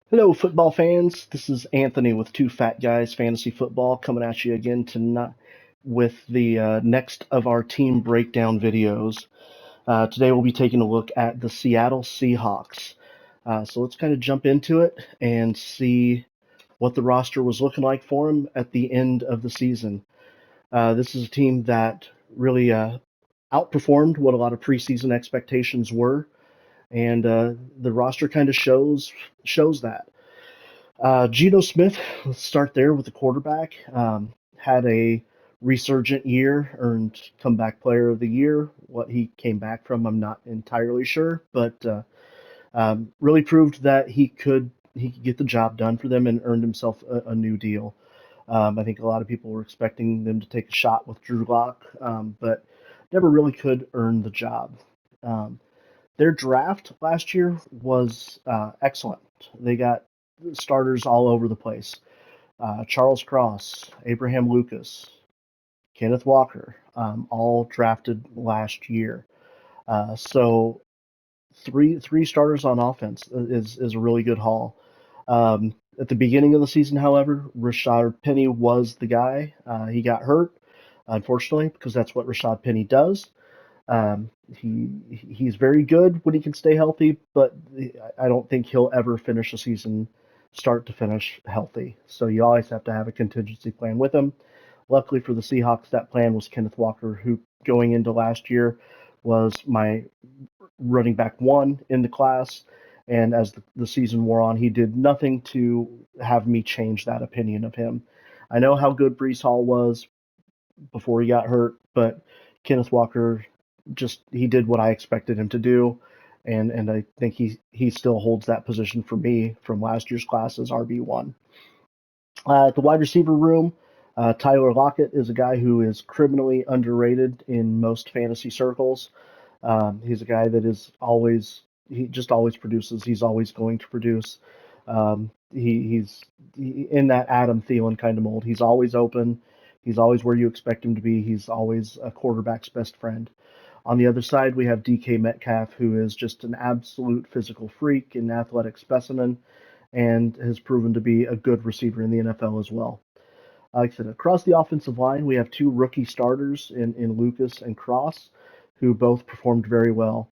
Hello, football fans. This is Anthony with Two Fat Guys Fantasy Football coming at you again tonight with the next of our team breakdown videos. Today we'll be taking a look at the Seattle Seahawks. So let's kind of jump into it and see what the roster was looking like for them at the end of the season. This is a team that really outperformed what a lot of preseason expectations were, and the roster kind of shows that. Geno Smith, let's start there with the quarterback. Had a resurgent year, earned comeback player of the year. What he came back from, I'm not entirely sure, but really proved that he could get the job done for them and earned himself a new deal. I think a lot of people were expecting them to take a shot with Drew Lock, but never really could earn the job. Um, their draft last year was excellent. They got starters all over the place. Charles Cross, Abraham Lucas, Kenneth Walker, all drafted last year. So three starters on offense is a really good haul. At the beginning of the season, however, Rashad Penny was the guy. He got hurt, unfortunately, because that's what Rashad Penny does. He's very good when he can stay healthy, but I don't think he'll ever finish a season start to finish healthy. So you always have to have a contingency plan with him. Luckily for the Seahawks, that plan was Kenneth Walker, who going into last year was my running back one in the class. And as the season wore on, he did nothing to have me change that opinion of him. I know how good Brees Hall was before he got hurt, but Kenneth Walker just he did what I expected him to do, and I think he still holds that position for me from last year's class as RB1. At the wide receiver room, Tyler Lockett is a guy who is criminally underrated in most fantasy circles. He's a guy that is always he just always produces. He's always going to produce. He's in that Adam Thielen kind of mold. He's always open. He's always where you expect him to be. He's always a quarterback's best friend. On the other side, we have DK Metcalf, who is just an absolute physical freak and athletic specimen, and has proven to be a good receiver in the NFL as well. Like I said, across the offensive line, we have two rookie starters in Lucas and Cross, who both performed very well.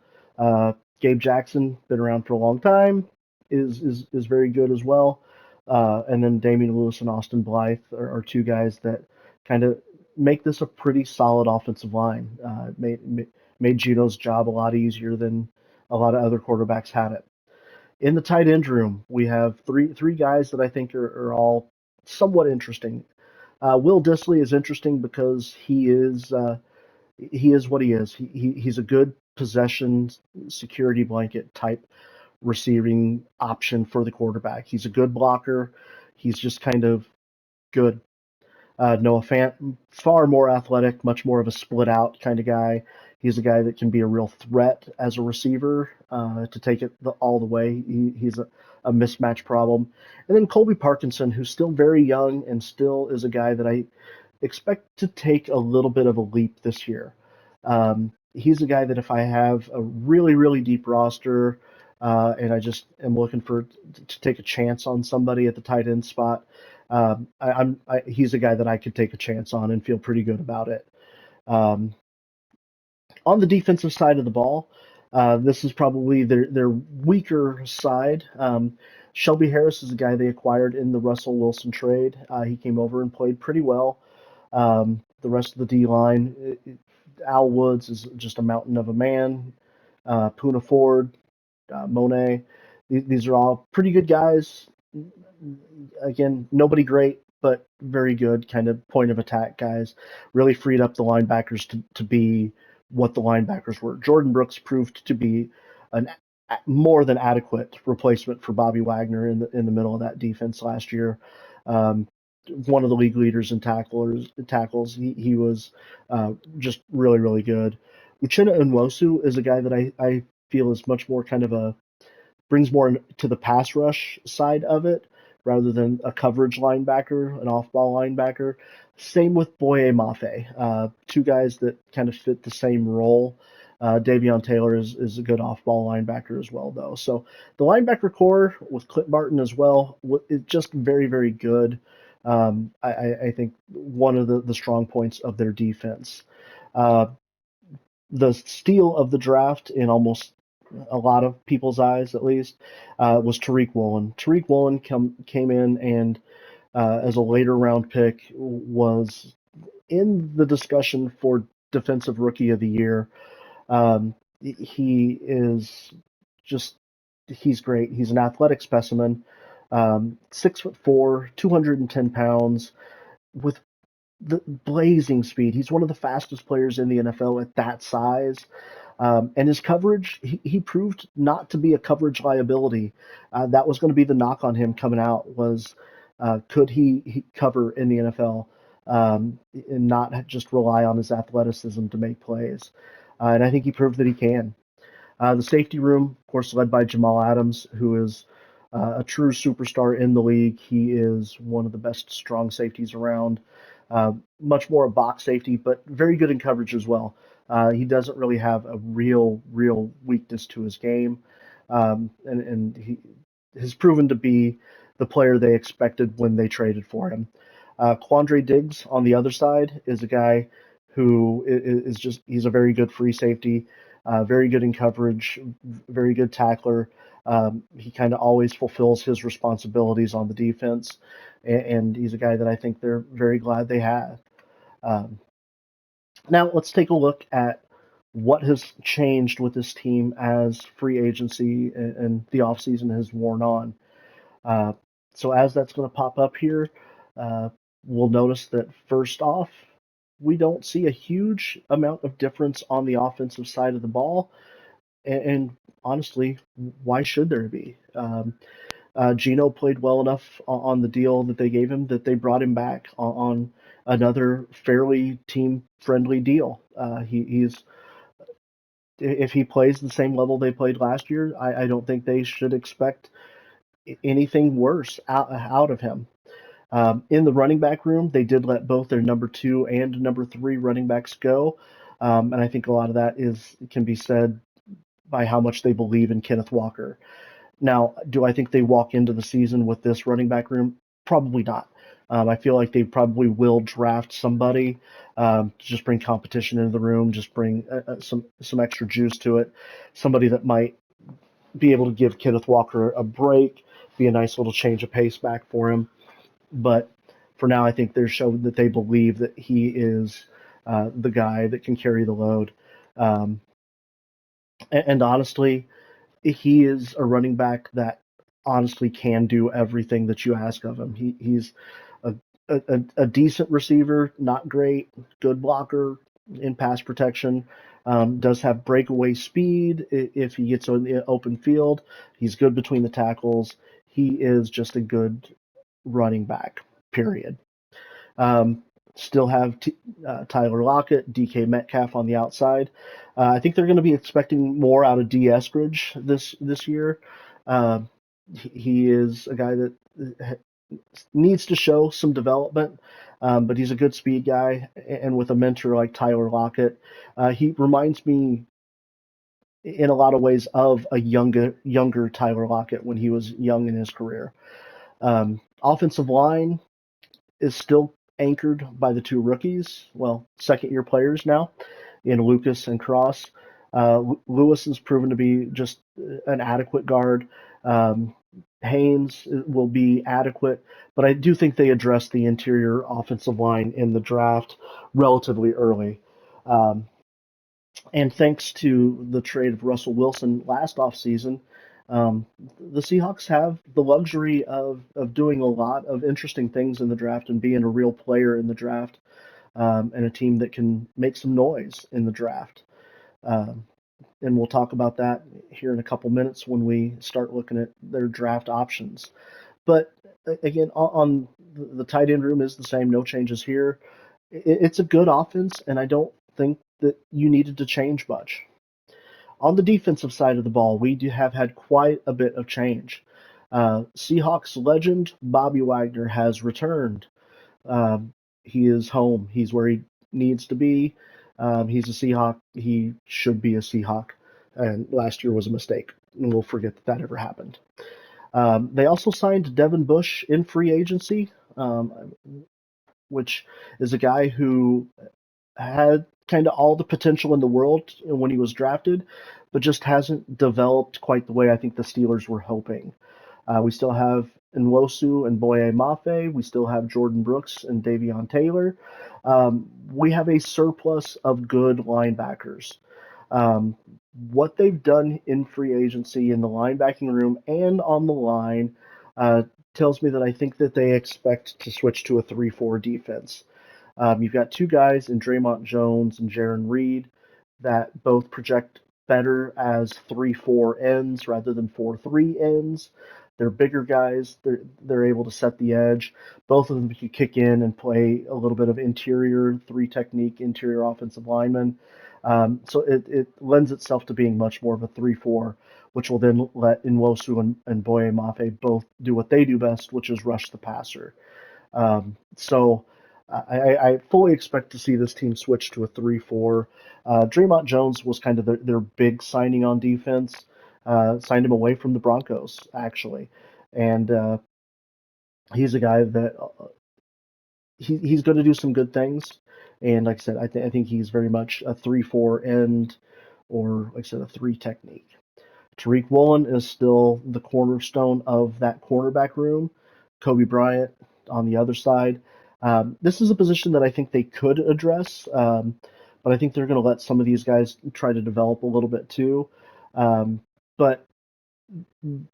Gabe Jackson, been around for a long time, is very good as well. And then Damian Lewis and Austin Blythe are two guys that kind of make this a pretty solid offensive line. Made Geno's job a lot easier than a lot of other quarterbacks had it. In the tight end room, we have three guys that I think are all somewhat interesting. Will Dissly is interesting because he is what he is. He's a good possession security blanket type receiving option for the quarterback. He's a good blocker. He's just kind of good. Noah Fant, far more athletic, much more of a split out kind of guy. He's a guy that can be a real threat as a receiver to take it all the way. He's a mismatch problem. And then Colby Parkinson, who's still very young and still is a guy that I expect to take a little bit of a leap this year. He's a guy that if I have a really, really deep roster and I just am looking to take a chance on somebody at the tight end spot, he's a guy that I could take a chance on and feel pretty good about it. Um, on the defensive side of the ball, this is probably their weaker side. Shelby Harris is a guy they acquired in the Russell Wilson trade. He came over and played pretty well. The rest of the D line, Al Woods is just a mountain of a man. Puna Ford, Monet, these are all pretty good guys. Again, nobody great, but very good kind of point of attack guys. Really freed up the linebackers to be what the linebackers were. Jordan Brooks proved to be an more than adequate replacement for Bobby Wagner in the middle of that defense last year. Um, One of the league leaders in tackles. He was just really, really good. Uchenna Nwosu is a guy that I feel is much more kind of a brings more to the pass rush side of it rather than a coverage linebacker, an off-ball linebacker. Same with Boye Mafe, two guys that kind of fit the same role. Davion Taylor is a good off-ball linebacker as well, though. So the linebacker core with Clint Barton as well is just very, very good. I think one of the strong points of their defense. Uh, the steal of the draft in almost a lot of people's eyes, at least, was Tariq Woolen. Tariq Woolen came in and as a later round pick was in the discussion for Defensive Rookie of the Year. He is just he's great. He's an athletic specimen. 6'4", 210 pounds, with the blazing speed. He's one of the fastest players in the NFL at that size. And his coverage, he proved not to be a coverage liability. That was going to be the knock on him coming out was could he cover in the NFL and not just rely on his athleticism to make plays. And I think he proved that he can. The safety room, of course, led by Jamal Adams, who is a true superstar in the league. He is one of the best strong safeties around. Much more a box safety, but very good in coverage as well. He doesn't really have a real weakness to his game, and he has proven to be the player they expected when they traded for him. Quandre Diggs on the other side is a guy who is just he's a very good free safety, very good in coverage, very good tackler. He kind of always fulfills his responsibilities on the defense, and he's a guy that I think they're very glad they have. Um, Now let's take a look at what has changed with this team as free agency and the offseason has worn on. Uh, so as that's going to pop up here, uh, we'll notice that first off, we don't see a huge amount of difference on the offensive side of the ball. And honestly, why should there be? Gino played well enough on the deal that they gave him that they brought him back on another fairly team-friendly deal. He's if he plays the same level they played last year, I don't think they should expect anything worse out of him. In the running back room, they did let both their number 2 and number 3 running backs go, and I think a lot of that can be said by how much they believe in Kenneth Walker. Now, do I think they walk into the season with this running back room? Probably not. I feel like they probably will draft somebody to just bring competition into the room, just bring some extra juice to it. Somebody that might be able to give Kenneth Walker a break, be a nice little change of pace back for him. But for now, I think they're showing that they believe that he is the guy that can carry the load. Um, and honestly, he is a running back that honestly can do everything that you ask of him. He's a, a decent receiver, not great, good blocker in pass protection. Does have breakaway speed if he gets on the open field. He's good between the tackles. He is just a good running back, period. Um, Still have Tyler Lockett, DK Metcalf on the outside. I think they're going to be expecting more out of D. Eskridge this year. Uh, he is a guy that needs to show some development, but he's a good speed guy, and with a mentor like Tyler Lockett, he reminds me in a lot of ways of a younger Tyler Lockett when he was young in his career. Offensive line is still anchored by the 2 rookies, well, second-year players now, in Lucas and Cross. Lewis has proven to be just an adequate guard. Haynes will be adequate, but I do think they addressed the interior offensive line in the draft relatively early. Um, and thanks to the trade of Russell Wilson last offseason, um, the Seahawks have the luxury of doing a lot of interesting things in the draft and being a real player in the draft, and a team that can make some noise in the draft. Um, and we'll talk about that here in a couple minutes when we start looking at their draft options. But again, on the tight end room is the same, no changes here. It's a good offense, and I don't think that you needed to change much. On the defensive side of the ball, we do have had quite a bit of change. Seahawks legend Bobby Wagner has returned. He is home. He's where he needs to be. He's a Seahawk. He should be a Seahawk, and last year was a mistake. And we'll forget that that ever happened. They also signed Devin Bush in free agency, which is a guy who had kind of all the potential in the world when he was drafted, but just hasn't developed quite the way I think the Steelers were hoping. We still have Nwosu and Boye Mafe. We still have Jordan Brooks and Davion Taylor. We have a surplus of good linebackers. Um, what they've done in free agency in the linebacking room and on the line uh, tells me that I think that they expect to switch to a 3-4 defense. You've got two guys in Draymond Jones and Jaron Reed that both project better as 3-4 ends rather than 4-3 ends. They're bigger guys. They're able to set the edge. Both of them can kick in and play a little bit of interior three technique, interior offensive lineman. So it lends itself to being much more of a 3-4, which will then let Nwosu and Boye Mafe both do what they do best, which is rush the passer. So I fully expect to see this team switch to a 3-4. Draymond Jones was kind of their big signing on defense. Signed him away from the Broncos, actually. And he's a guy that he's going to do some good things. And like I said, I think he's very much a 3-4 end or, like I said, a three technique. Tariq Woolen is still the cornerstone of that cornerback room. Kobe Bryant on the other side. This is a position that I think they could address, but I think they're going to let some of these guys try to develop a little bit too. But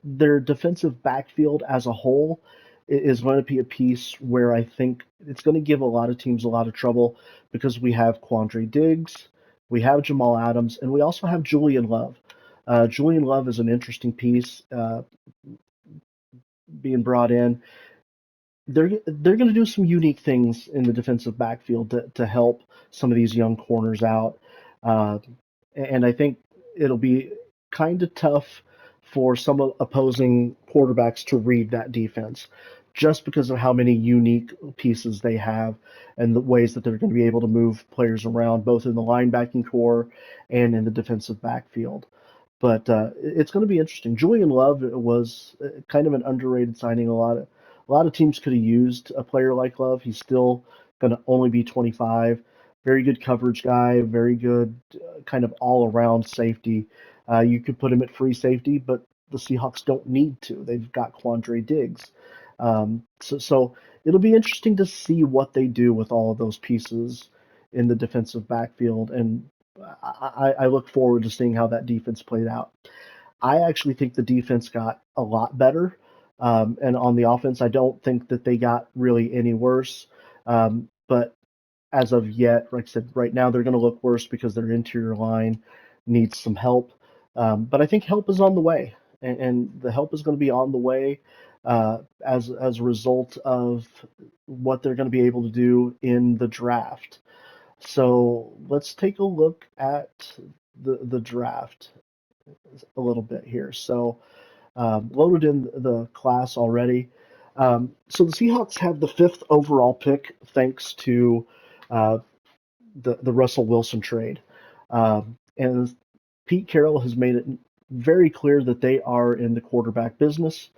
their defensive backfield as a whole is going to be a piece where I think it's going to give a lot of teams a lot of trouble because we have Quandre Diggs, we have Jamal Adams, and we also have Julian Love. Julian Love is an interesting piece being brought in. They're going to do some unique things in the defensive backfield to help some of these young corners out, uh, and I think it'll be kind of tough for some opposing quarterbacks to read that defense, just because of how many unique pieces they have and the ways that they're going to be able to move players around, both in the linebacking core and in the defensive backfield. But it's going to be interesting. Julian Love was kind of an underrated signing. A lot of teams could have used a player like Love. He's still going to only be 25. Very good coverage guy. Very good kind of all around safety. You could put him at free safety, but the Seahawks don't need to. They've got Quandre Diggs. So it'll be interesting to see what they do with all of those pieces in the defensive backfield, and I look forward to seeing how that defense played out. I actually think the defense got a lot better, and on the offense, I don't think that they got really any worse. But as of yet, like I said, right now they're going to look worse because their interior line needs some help. But I think help is on the way, and the help is going to be on the way as a result of what they're going to be able to do in the draft. So let's take a look at the draft a little bit here. So loaded in the class already. So the Seahawks have the fifth overall pick thanks to uh, the Russell Wilson trade. And Pete Carroll has made it very clear that they are in the quarterback business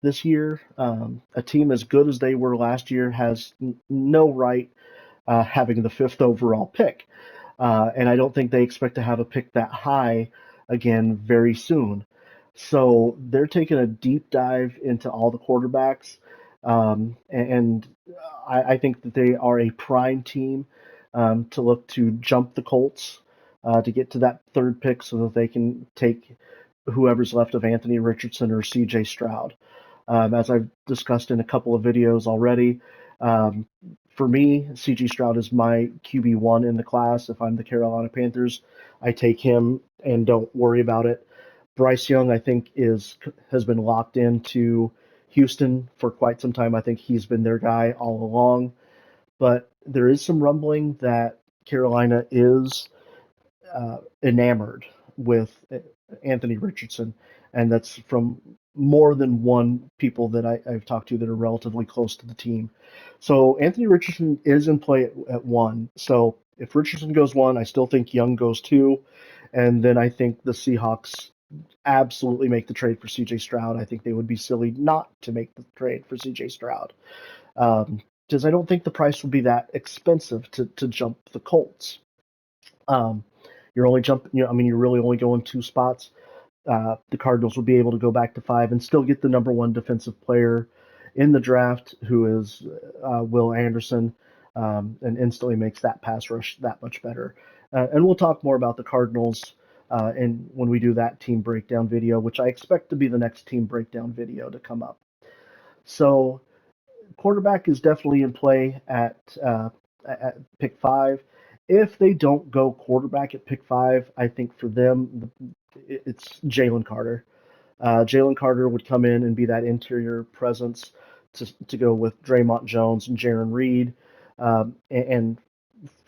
this year. A team as good as they were last year has no right having the fifth overall pick. And I don't think they expect to have a pick that high again very soon. So they're taking a deep dive into all the quarterbacks. And I think that they are a prime team to look to jump the Colts to get to that third pick so that they can take whoever's left of Anthony Richardson or CJ Stroud. As I've discussed in a couple of videos already, um, for me, CJ Stroud is my QB1 in the class. If I'm the Carolina Panthers, I take him and don't worry about it. Bryce Young, I think, has been locked into Houston for quite some time. I think he's been their guy all along. But there is some rumbling that Carolina is enamored with Anthony Richardson, and that's from more than one people that I've talked to that are relatively close to the team. So Anthony Richardson is in play at one. So if Richardson goes one, I still think Young goes two. And then I think the Seahawks absolutely make the trade for CJ Stroud. I think they would be silly not to make the trade for CJ Stroud. Because I don't think the price would be that expensive to jump the Colts. Um, you're only jumping, I mean, you're really only going two spots. The Cardinals will be able to go back to five and still get the number one defensive player in the draft, who is Will Anderson, and instantly makes that pass rush that much better. And we'll talk more about the Cardinals and when we do that team breakdown video, which I expect to be the next team breakdown video to come up. So quarterback is definitely in play at pick five. If they don't go quarterback at pick five, I think for them it's Jalen Carter. Jalen Carter would come in and be that interior presence to go with Draymond Jones and Jaron Reed, and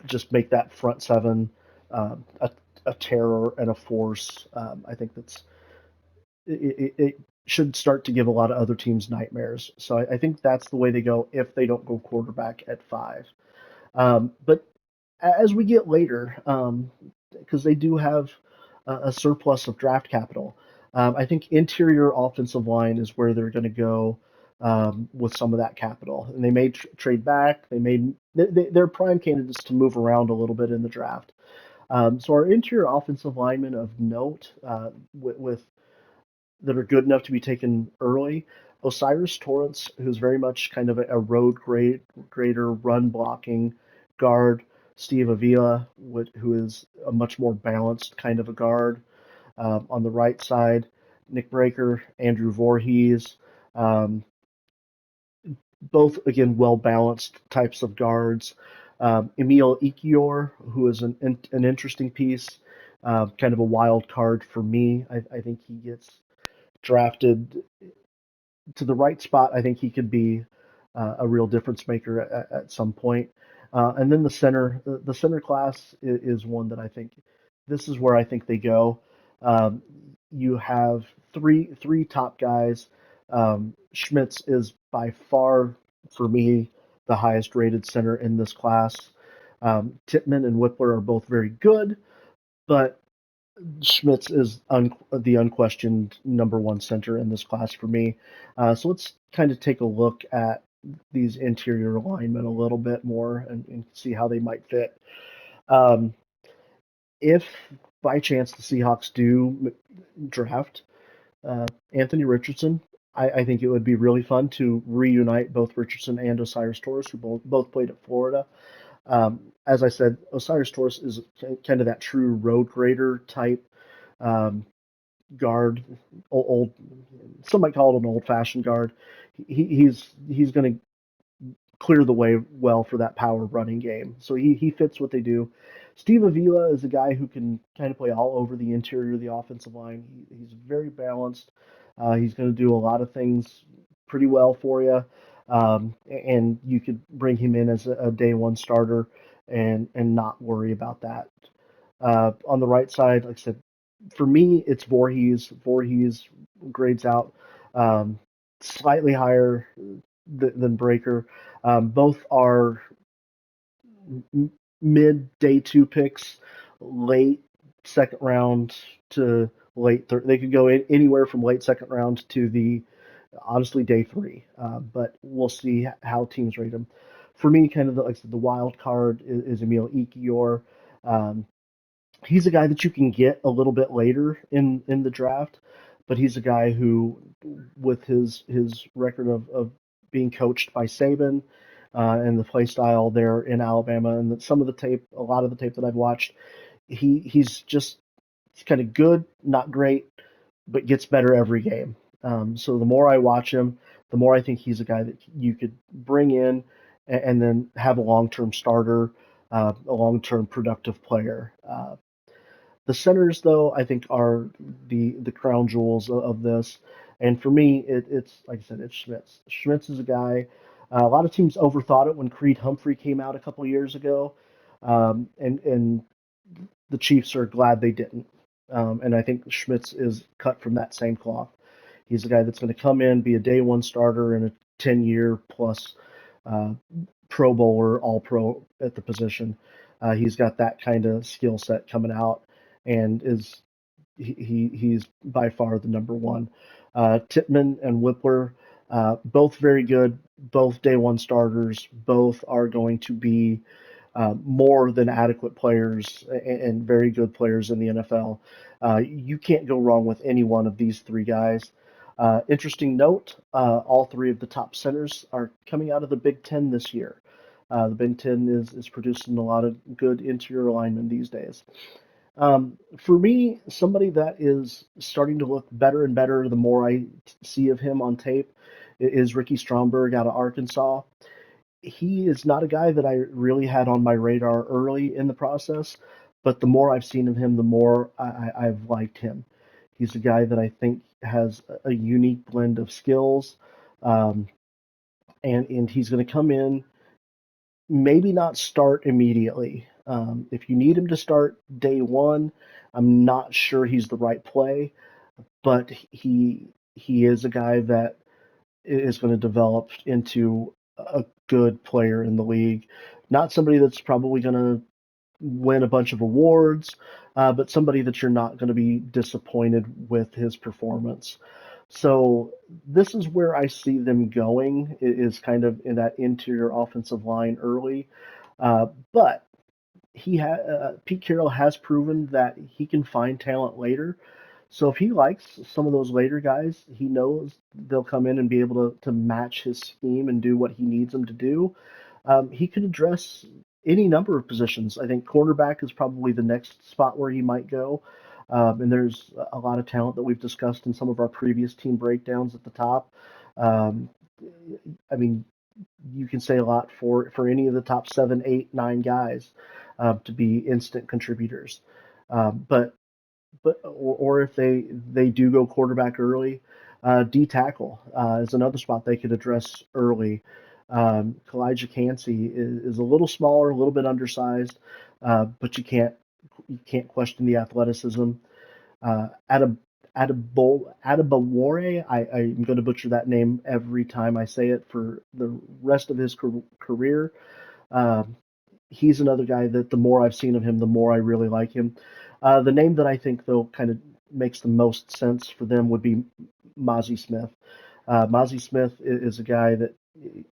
just make that front seven a terror and a force. I think it should start to give a lot of other teams nightmares. So I think that's the way they go if they don't go quarterback at five. But as we get later, because they do have a surplus of draft capital, I think interior offensive line is where they're going to go with some of that capital. And they may trade back. They're prime candidates to move around a little bit in the draft. So our interior offensive linemen of note with that are good enough to be taken early. Osiris Torrance, who's very much kind of a road grader, run blocking guard. Steve Avila, who is a much more balanced kind of a guard. On the right side, Nick Breaker, Andrew Voorhees, um, both again well balanced types of guards. Emil Ikior, who is an interesting piece, kind of a wild card for me. I think he gets drafted to the right spot. I think he could be a real difference maker at some point. And then the center class is one that I think this is where I think they go. Um, you have three top guys. Schmitz is by far for me the highest rated center in this class. Tippmann and Whippler are both very good, but Schmitz is the unquestioned number one center in this class for me. So let's kind of take a look at these interior linemen a little bit more and see how they might fit. Um, if by chance the Seahawks do draft Anthony Richardson, I think it would be really fun to reunite both Richardson and Osiris Torres, who both played at Florida. As I said, Osiris Torres is kind of that true road grader type um, guard, old. Some might call it an old-fashioned guard. He's going to clear the way well for that power running game. So he fits what they do. Steve Avila is a guy who can kind of play all over the interior of the offensive line. He's very balanced. He's going to do a lot of things pretty well for you, and you could bring him in as a day one starter and not worry about that. On the right side, like I said, for me, it's Voorhees. Voorhees grades out slightly higher than Breaker. Both are mid day two picks, late second round to late third. They could go anywhere from late second round to the honestly day three. But we'll see how teams rate them. For me, kind of like I said, the wild card is Emil Ikior. Um, he's a guy that you can get a little bit later in the draft, but he's a guy who, with his record of being coached by Saban and the play style there in Alabama, and some of the tape, a lot of the tape that I've watched, he's kind of good, not great, but gets better every game. So the more I watch him, the more I think he's a guy that you could bring in and then have a long-term starter, a long-term productive player. The centers, though, I think are the crown jewels of this. And for me, it's like I said, it's Schmitz. Schmitz is a guy. A lot of teams overthought it when Creed Humphrey came out a couple of years ago, and the Chiefs are glad they didn't. And I think Schmitz is cut from that same cloth. He's a guy that's going to come in, be a day one starter, and a 10-year plus uh, Pro Bowler, All Pro at the position. He's got that kind of skill set coming out, and he's by far the number one. Titman and Whippler, both very good, both day one starters, both are going to be more than adequate players and very good players in the NFL. You can't go wrong with any one of these three guys. Interesting note, all three of the top centers are coming out of the Big Ten this year. The Big Ten is producing a lot of good interior linemen these days. For me, somebody that is starting to look better and better the more I see of him on tape is Ricky Stromberg out of Arkansas. He is not a guy that I really had on my radar early in the process, but the more I've seen of him, the more I've liked him. He's a guy that I think has a unique blend of skills, um, and he's going to come in, maybe not start immediately. If you need him to start day one, I'm not sure he's the right play, but he is a guy that is going to develop into a good player in the league. Not somebody that's probably going to win a bunch of awards, but somebody that you're not going to be disappointed with his performance. So this is where I see them going, is kind of in that interior offensive line early. But Pete Carroll has proven that he can find talent later. So if he likes some of those later guys, he knows they'll come in and be able to match his scheme and do what he needs them to do. He could address any number of positions. I think cornerback is probably the next spot where he might go. And there's a lot of talent that we've discussed in some of our previous team breakdowns at the top. Um, I mean, you can say a lot for any of the top seven, eight, nine guys to be instant contributors. But or if they do go quarterback early, D tackle is another spot they could address early. Kalijah Cansey is a little smaller, a little bit undersized, but you can't question the athleticism. Adam Adebawore, I'm going to butcher that name every time I say it for the rest of his career. Um, he's another guy that the more I've seen of him, the more I really like him. The name that I think though kind of makes the most sense for them would be Mozzie Smith. Mozzie Smith is a guy that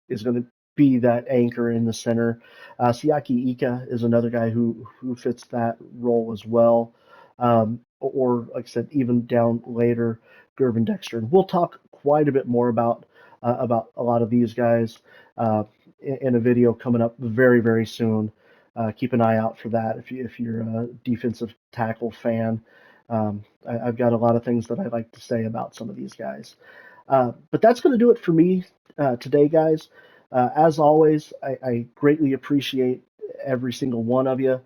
is going to be that anchor in the center. Siaki Ika is another guy who fits that role as well. Or like I said, even down later, Gervin Dexter. And we'll talk quite a bit more about a lot of these guys in a video coming up very, very soon. Keep an eye out for that if you're a defensive tackle fan. I've got a lot of things that I'd like to say about some of these guys. But that's going to do it for me today, guys. As always, I greatly appreciate every single one of you.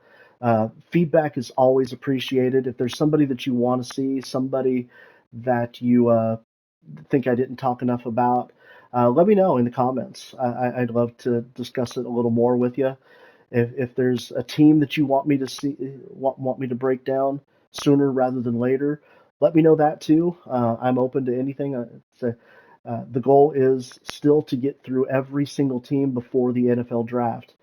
Feedback is always appreciated. If there's somebody that you want to see, somebody that you think I didn't talk enough about, let me know in the comments. I'd love to discuss it a little more with you. If there's a team that you want me to see, want me to break down sooner rather than later, let me know that too. I'm open to anything. The goal is still to get through every single team before the NFL draft.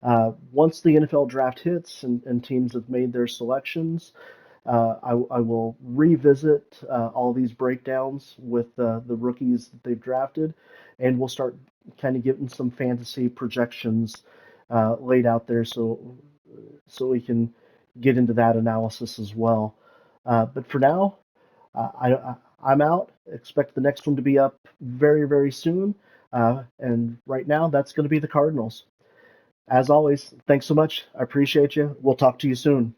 Once the NFL draft hits and teams have made their selections, I will revisit all these breakdowns with the rookies that they've drafted, and we'll start kind of getting some fantasy projections laid out there so we can get into that analysis as well. But for now, I'm out. Expect the next one to be up very, very soon. And right now, that's going to be the Cardinals. As always, thanks so much. I appreciate you. We'll talk to you soon.